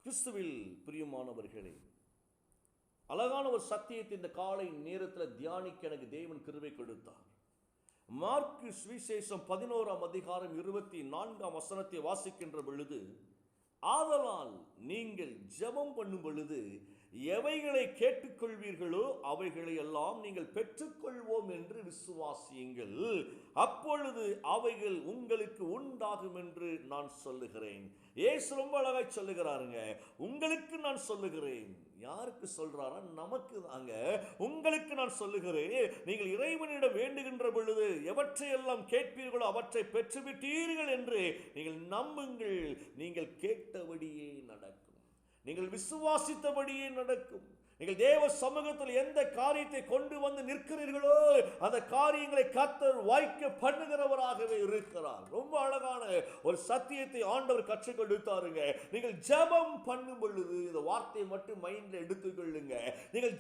கிறிஸ்துவில் பிரியமானவர்களே, அழகான ஒரு சத்தியத்தை இந்த காலை நேரத்தில் தியானிக்க எனக்கு தேவன் கிருபை கொடுத்தார். மார்க்கு சுவிசேஷம் 11ஆம் அதிகாரம் 24ஆம் வசனத்தை வாசிக்கின்ற பொழுது, ஆதலால் நீங்கள் ஜெபம் பண்ணும் பொழுது எவைகளை கேட்டுக்கொள்வீர்களோ அவைகளை எல்லாம் நீங்கள் பெற்றுக்கொள்வோம் என்று விசுவாசியுங்கள், அப்பொழுது அவைகள் உங்களுக்கு உண்டாகும் என்று நான் சொல்லுகிறேன். இயேசு ரொம்ப அழகாய் சொல்லுகிறாருங்க. உங்களுக்கு நான் சொல்லுகிறேன். யாருக்கு சொல்றாரா? நமக்கு தாங்க. உங்களுக்கு நான் சொல்லுகிறேன், நீங்கள் இறைவனிடம் வேண்டுகின்ற பொழுது எவற்றையெல்லாம் கேட்பீர்களோ அவற்றை பெற்றுவிட்டீர்கள் என்று நீங்கள் நம்புங்கள். நீங்கள் கேட்டபடியே நடக்கும், நீங்கள் விசுவாசித்தபடியே நடக்கும். நீங்கள் தேவ சமூகத்தில் எந்த காரியத்தை கொண்டு வந்து நிற்கிறீர்களோ அந்த காரியங்களை கர்த்தர் வாய்க்க பண்ணுகிறவராகவே இருக்கிறார். ரொம்ப அழகான ஒரு சத்தியத்தை ஆண்டவர் கற்றுக் கொடுத்தாருங்க. நீங்கள் ஜெபம் பண்ணும் பொழுது இந்த வார்த்தையை மட்டும் மைண்ட்ல எடுத்துக்கொள்ளுங்க. நீங்கள்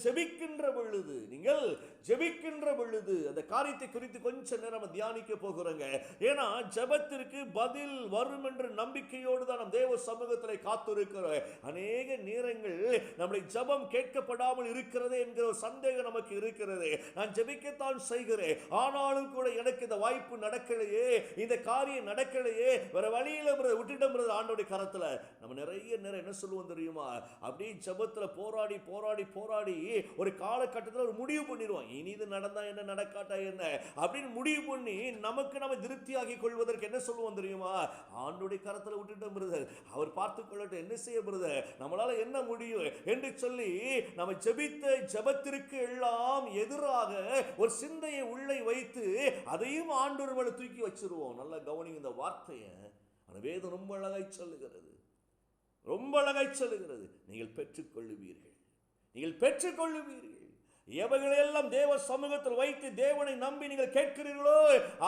ஜெபிக்கின்ற பொழுது அந்த காரியத்தை குறித்து கொஞ்ச நேரம் தியானிக்க போகிறோங்க. ஏன்னா ஜெபத்திற்கு பதில் வரும் என்ற நம்பிக்கையோடு தான் நம் தேவ சமூகத்தில் காத்திருக்கிறோம். அநேக நேரங்கள் நம்முடைய ஜெபம் கேட்கப்படாமல் இருக்கிறது என்கிற ஒரு சந்தேகம் நமக்கு இருக்கிறது. நான் ஜெபிக்கத்தான் செய்கிறேன், ஆனாலும் கூட எனக்கு இந்த வாய்ப்பு நடக்கலையே, இந்த காரியம் நடக்கலையே, வேற வழியில விட்டுட்டம் ஆண்டோடைய கரத்துல. நம்ம நிறைய நேரம் என்ன சொல்லுவோம் தெரியுமா? அப்படியே ஜெபத்துல போராடி போராடி போராடி ஒரு காலகட்டத்தில் ஒரு முடிவு பண்ணிடுவோம். இனி இது நடந்தா என்ன, நடக்காட்டா என்ன அப்படின்னு முடிவு பண்ணி நமக்கு நம்ம திருப்தியாகி கொள்வதற்கு என்ன சொல்லுவோம் தெரியுமா? ஆண்டோடைய கரத்துல விட்டுட்டோம் பிரதர், அவர் பார்த்து கொள்ளட்டும், என்ன செய்ய பிரதர், நம்மளால என்ன முடியும் என்று சொல்லி நம்ம ஜெபித்த ஜெபத்திற்கு எல்லாம் எதிராக ஒரு சிந்தையை உள்ளே வைத்து அதையும் ஆண்டவர் மேல தூக்கி வச்சிருவோம். நல்லா கவனிங்க இந்த வார்த்தையை. அந்த வேதம் ரொம்ப அழகாய் சொல்லுகிறது, ரொம்ப அழகாய் சொல்லுகிறது. நீங்கள் பெற்றுக்கொள்ளுவீர்கள், நீங்கள் பெற்றுக்கொள்ளுவீர்கள். எவைகளெல்லாம் தேவ சமூகத்தில் வைத்து தேவனை நம்பி நீங்கள் கேட்கிறீர்களோ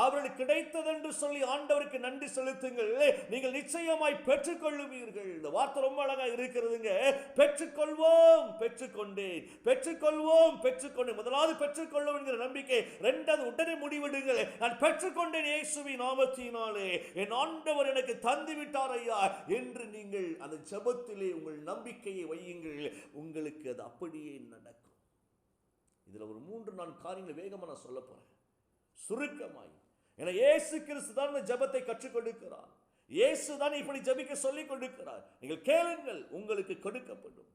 அவர்களுக்கு கிடைத்தது என்று சொல்லி ஆண்டவருக்கு நன்றி செலுத்துங்கள். நீங்கள் நிச்சயமாய் பெற்றுக்கொள்ளுவீர்கள். இந்த வார்த்தை ரொம்ப அழகா இருக்கிறதுங்க. பெற்றுக்கொள்வோம், பெற்றுக்கொண்டேன், பெற்றுக்கொள்வோம், பெற்றுக்கொண்டேன். முதலாவது பெற்றுக்கொள்வோம் என்கிற நம்பிக்கை. இரண்டாவது உடனே முடிவெடுங்கள், நான் பெற்றுக்கொண்டேன் இயேசுவின் நாமத்தினாலே, என் ஆண்டவர் எனக்கு தந்து விட்டார் ஐயா என்று நீங்கள் அந்த ஜெபத்திலே உங்கள் நம்பிக்கையை வையுங்கள். உங்களுக்கு அது அப்படியே நடக்கும். இதுல ஒரு 3-4 காரியங்களை வேகமா நான் சொல்ல போறேன் சுருக்கமாய். ஏன்னா இயேசு கிறிஸ்து தான் இந்த ஜெபத்தை கற்றுக் கொடுக்கிறார். இயேசு தான் இப்படி ஜெபிக்க சொல்லிக் கொடுக்கிறார். நீங்கள் கேளுங்கள், உங்களுக்கு கொடுக்கப்படும்.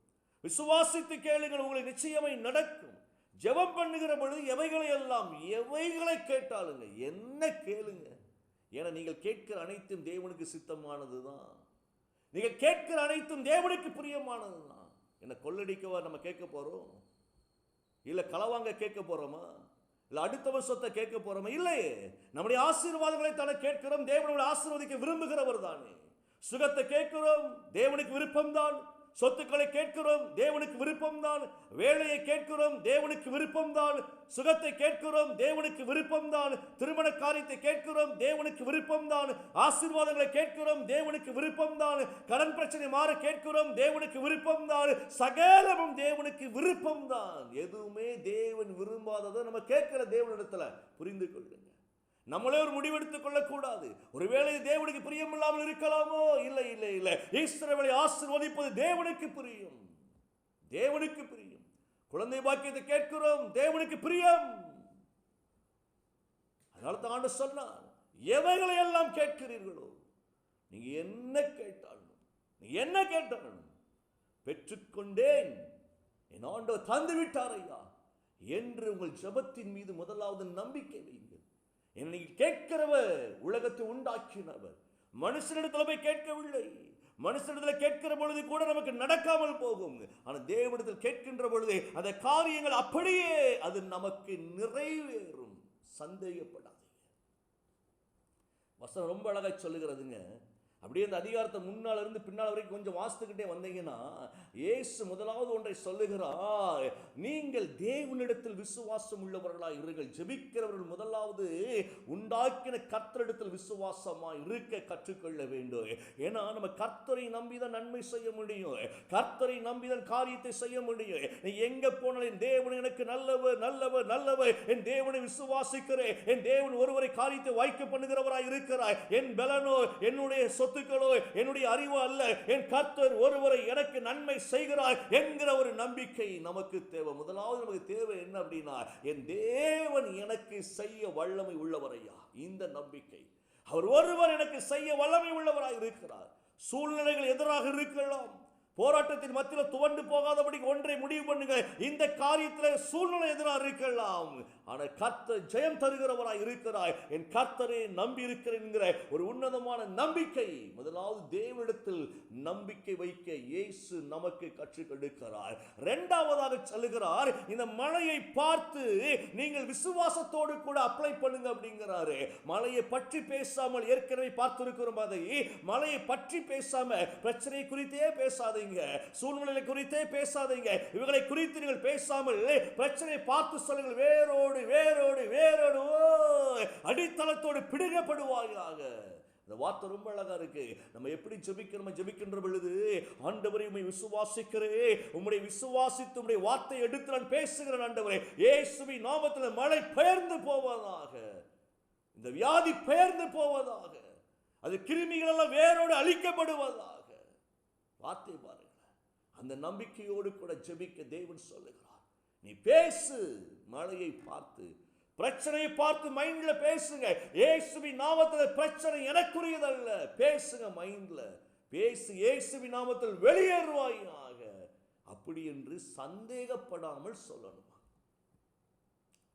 விசுவாசித்து கேளுங்கள், உங்களுக்கு நிச்சயமாய் நடக்கும். ஜெபம் பண்ணுகிற பொழுது எவைகளை கேட்டாலுங்க, என்ன கேளுங்க. ஏன்னா நீங்கள் கேட்கிற அனைத்தும் தேவனுக்கு சித்தமானதுதான். நீங்கள் கேட்கிற அனைத்தும் தேவனுக்கு பிரியமானதுதான். என்ன கொள்ளடிக்கவா நம்ம கேட்க போறோம்? இல்ல களவாங்க கேட்க போறோமா? இல்ல அடுத்தவன் சொத்தை கேட்க போறோமா? இல்லையே. நம்முடைய ஆசீர்வாதங்களை தானே கேட்கிறோம். தேவனுடைய ஆசீர்வதிக்க விரும்புகிறவர் தானே. சுகத்தை கேட்கிறோம், தேவனுக்கு விருப்பம் தான். சொத்துக்களை கேட்கிறோம், தேவனுக்கு விருப்பம் தான். வேலையை கேட்கிறோம், தேவனுக்கு விருப்பம் தான். சுகத்தை கேட்கிறோம், தேவனுக்கு விருப்பம் தான். திருமண காரியத்தை கேட்கிறோம், தேவனுக்கு விருப்பம் தான். ஆசீர்வாதங்களை கேட்கிறோம், தேவனுக்கு விருப்பம் தான். கடன் பிரச்சனை மாற கேட்கிறோம், தேவனுக்கு விருப்பம் தான். சகலமும் தேவனுக்கு விருப்பம் தான். எதுவுமே தேவன் விரும்பாததை நம்ம கேட்கிற தேவனிடத்துல புரிந்து கொள்ளுங்க. நம்மளே ஒரு முடிவெடுத்துக் கொள்ளக்கூடாது. ஒருவேளை தேவனுக்கு பிரியம் இல்லாமல் இருக்கலாமோ? இல்லை இல்லை இல்லை. இஸ்ரவேலை ஆசீர்வதிப்பது தேவனுக்கு பிரியம், தேவனுக்கு பிரியம். குழந்தை பாக்கியத்தை கேட்கிறோம், தேவனுக்கு பிரியம். அதனால தான் ஆண்டவர் சொன்னார், எவைகளை எல்லாம் கேட்கிறீர்களோ, நீங்க என்ன கேட்டாலும் பெற்றுக்கொண்டேன், என் ஆண்டவர் தந்து விட்டார் ஐயா என்று உங்கள் ஜெபத்தின் மீது முதலாவது நம்பிக்கை வையுங்கள். என்னை கேட்கிறவர் உலகத்தை உண்டாக்கினவர். மனுஷனிடத்தில் போய் கேட்கவில்லை. மனுஷனிடத்தில் கேட்கிற பொழுது கூட நமக்கு நடக்காமல் போகும். ஆனால் தேவனிடத்தில் கேட்கின்ற பொழுது அந்த காரியங்கள் அப்படியே அது நமக்கு நிறைவேறும். சந்தேகப்படாதீங்க. வசனம் ரொம்ப அழகா சொல்லுகிறதுங்க. அப்படியே அந்த அதிகாரத்தை முன்னால் இருந்து பின்னால் வரைக்கும் கொஞ்சம் வாசித்துக்கிட்டே வந்தீங்கன்னா, இயேசு முதலாவது ஒன்றை சொல்லுகிறார், நீங்கள் தேவனிடத்தில் விசுவாசம் உள்ளவர்களாய் இருங்கள். ஜெபிக்கிறவர்கள் முதலாவது உண்டாக்கின கர்த்தரிடத்தில் விசுவாசமாய் இருக்க கற்றுக்கொள்ள வேண்டும். ஏன்னா நம்ம கர்த்தரை நம்பிதான் நன்மை செய்ய முடியும், கர்த்தரை நம்பிதான் காரியத்தை செய்ய முடியும். நீ எங்க போனாலும் தேவன் எனக்கு நல்லவர் நல்லவர் நல்லவர், என் தேவனை விசுவாசிக்கிறேன், என் தேவன் ஒருவரை காரியத்தை வாய்க்க பண்ணுகிறவராய் இருக்கிறாய், என் பலனோ என்னுடைய சொத்து சொத்துக்களோ என்னுடைய அறிவோ அல்ல, என் கர்த்தர் ஒருவரை எனக்கு நன்மை செய்கிறார் என்கிற ஒரு நம்பிக்கை நமக்கு தேவை. முதலாவது நமக்கு தேவை என்ன அப்படின்னா, என் தேவன் எனக்கு செய்ய வல்லமை உள்ளவரையா, இந்த நம்பிக்கை. அவர் ஒருவர் எனக்கு செய்ய வல்லமை உள்ளவராய் இருக்கிறார். சூழ்நிலைகள் எதிராக இருக்கலாம், போராட்டத்தின் மத்தியில் துவண்டு போகாதபடி ஒன்றை முடிவு பண்ணுங்க. இந்த காரியத்தில் சூழ்நிலை எதிராக இருக்கலாம், ஆனால் கர்த்தர் ஜெயம் தருகிறவராய் இருக்கிறாய். என் கர்த்தரை நம்பி இருக்கிறேன் என்கிற ஒரு உன்னதமான நம்பிக்கை. முதலாவது தேவனிடத்தில் நம்பிக்கை வைக்க இயேசு நமக்கு கற்றுக் கொடுக்கிறார். இரண்டாவதாக சொல்லுகிறார், இந்த மழையை பார்த்து நீங்கள் விசுவாசத்தோடு கூட அப்ளை பண்ணுங்க அப்படிங்கிறாரு. மழையை பற்றி பேசாமல், ஏற்கனவே பார்த்திருக்கிறோம் அதை, மழையை பற்றி பேசாம பிரச்சனை குறித்தே பேசாதீங்க, சூழ்நிலை குறித்தே பேசாதீங்க, இவர்களை குறித்து நீங்கள் பேசாமல் பிரச்சனையை பார்த்து சொல்லுங்கள், வேரோடு வேரோடு வேரோடு அடித்தளத்தோடு பிடுங்கப்படுவாயாக. இந்த வார்த்தை ரொம்ப அழகா இருக்கு. நம்ம எப்படி ஜெபிக்கிறோம், ஜெபிக்கின்ற பொழுது ஆண்டவரே உம்மை விசுவாசிக்கிறேன், உம்முடைய விசுவாசித்து உம்முடைய வார்த்தையை எடுத்து நான் பேசுகிறேன் ஆண்டவரே, இயேசுவின் நாமத்தில் மழை பெயர்ந்து போவதாக, இந்த வியாதி பெயர்ந்து போவதாக, அது கிருமிகள் எல்லாம் வேரோடு அழிக்கப்படுவதாக. வார்த்தை பாருங்க. அந்த நம்பிக்கையோடு கூட ஜெபிக்க தேவன் சொல்லுகிறார். நீ பேசு, மழையை பார்த்து, பிரச்சனையை பார்த்து மைண்ட்ல பேசுங்க. இயேசுவின் நாமத்தில் பிரச்சனை எனக்குரியதல்ல, பேசுங்க, மைண்ட்ல பேசு, இயேசுவின் நாமத்தில் வெளியேறுவாயாக. அப்படி என்று சந்தேகப்படாமல் சொல்லணும்.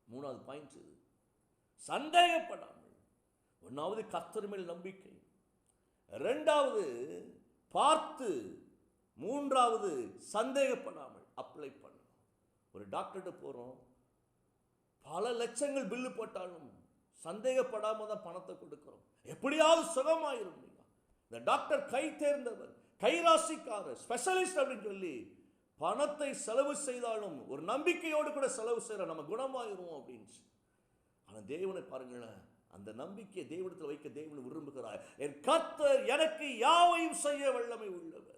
மூணாவது பாயிண்ட், சந்தேகப்படாமல். ஒன்னாவது கர்த்தர் மேல் நம்பிக்கை, இரண்டாவது பார்த்து, மூன்றாவது சந்தேகப்படாமல் அப்ளை பண்ணணும். ஒரு டாக்டர்கிட்ட போறோம், பல லட்சங்கள் பில்லு போட்டாலும் சந்தேகப்படாம தான் பணத்தை கொடுக்கிறோம். எப்படியாவது சுகமாயிரும். இந்த டாக்டர் கை தேர்ந்தவர், கைராசிக்காரர், ஸ்பெஷலிஸ்ட் அப்படின்னு சொல்லி பணத்தை செலவு செய்தாலும் ஒரு நம்பிக்கையோடு கூட செலவு செய்யற, நம்ம குணமாயிருவோம் அப்படின்னு. ஆனா தேவனை பாருங்களேன், அந்த நம்பிக்கையை தேவனிடத்தில் வைக்க தேவன் விரும்புகிறார். என் கர்த்தர் எனக்கு யாவையும் செய்ய வல்லமை உள்ளவர்.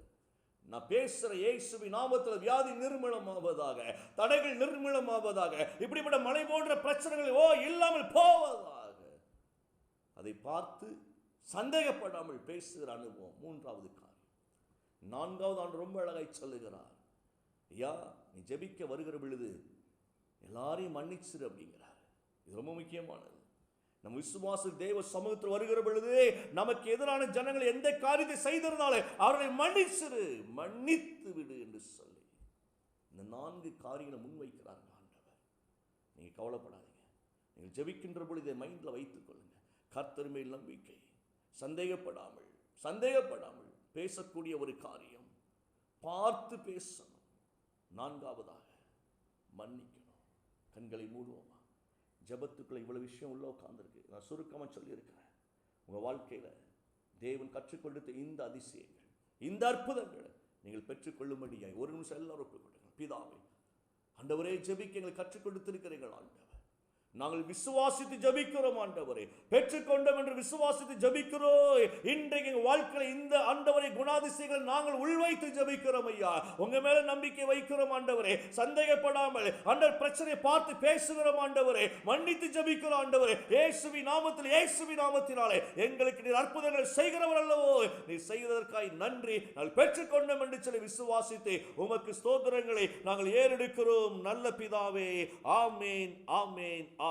நான் பேசுற இயேசுவின் நாமத்தில் வியாதி நிர்மூலமாவதாக, தடைகள் நிர்மூலமாவதாக, இப்படிப்பட்ட மலை போன்ற பிரச்சனைகள் இல்லாமல் போவதாக. அதை பார்த்து சந்தேகப்படாமல் பேசுகிற அனுபவம் மூன்றாவது காரியம். நான்காவது ஆண்டு ரொம்ப அழகாய் சொல்லுகிறார், ஐயா நீ ஜெபிக்க வருகிற பொழுது எல்லாரையும் மன்னிச்சிரு அப்படிங்கிறார். இது ரொம்ப முக்கியமானது. நம்ம விசுவாச தேவ சமூகத்தில் வருகிற பொழுது நமக்கு எதிரான ஜனங்கள் எந்த காரியத்தை செய்திருந்தாலும் அவர்களை மன்னிச்சிரு, மன்னித்து விடு என்று சொல்லி இந்த 4 காரியங்களை முன்வைக்கிறார் ஆண்டவர். நீங்க கவலைப்படாதீங்க, நீங்கள் ஜெபிக்கின்ற பொழுது மைண்ட்ல வைத்துக் கொள்ளுங்க. கர்த்தர் மேல் நம்பிக்கை, சந்தேகப்படாமல் பேசக்கூடிய ஒரு காரியம், பார்த்து பேசணும். நான்காவதாக மன்னிக்கணும். கண்களை மூடுவோமா? ஜபத்துக்குள்ள இவ்வளவு விஷயம் உள்ள உட்கார்ந்துருக்கு. நான் சுருக்கமாக சொல்லியிருக்கிறேன். உங்கள் வாழ்க்கையில் தேவன் கற்றுக் கொடுத்த இந்த அதிசயங்கள், இந்த அற்புதங்களை நீங்கள் பெற்றுக்கொள்ளும்படியாய் ஒரு நிமிஷம் எல்லாரும் ஒப்புக்கொள்ளுங்கள். பிதாவே, ஆண்டவரே, ஜெபிக்க எங்களை கற்றுக் கொடுத்திருக்கிறீர்கள் ஆண்டவர். நாங்கள் விசுவாசித்து ஜெபிக்கிறோம் ஆண்டவரே, பெற்றுக்கொண்டோம் என்று விசுவாசித்து ஜெபிக்கிறோம். இன்றைக்கு எங்கள் வாழ்க்கையில் இந்த ஆண்டவரை குணாதிசயங்களை நாங்கள் உள்வைத்து ஜெபிக்கிறோம் ஐயா. உங்க மேல நம்பிக்கை வைக்கிறோம் ஆண்டவரே, சந்தேகப்படாமல் ஆண்டவர் பிரச்சனையை பார்த்து பேசுகிறோம் ஆண்டவரே, மன்னித்து ஜெபிக்கிறோம் ஆண்டவரே. இயேசுவின் நாமத்தினாலே எங்களுக்கு நீர் அற்புதங்களை செய்கிறவர் அல்லவோ, நீ செய்வதற்காய் நன்றி. நாங்கள் பெற்றுக்கொண்டோம் என்று சொல்லி விசுவாசித்து உமக்கு ஸ்தோத்திரங்களை நாங்கள் ஏறெடுக்கிறோம் நல்ல பிதாவே. ஆமேன், ஆமேன், ஆமேன்.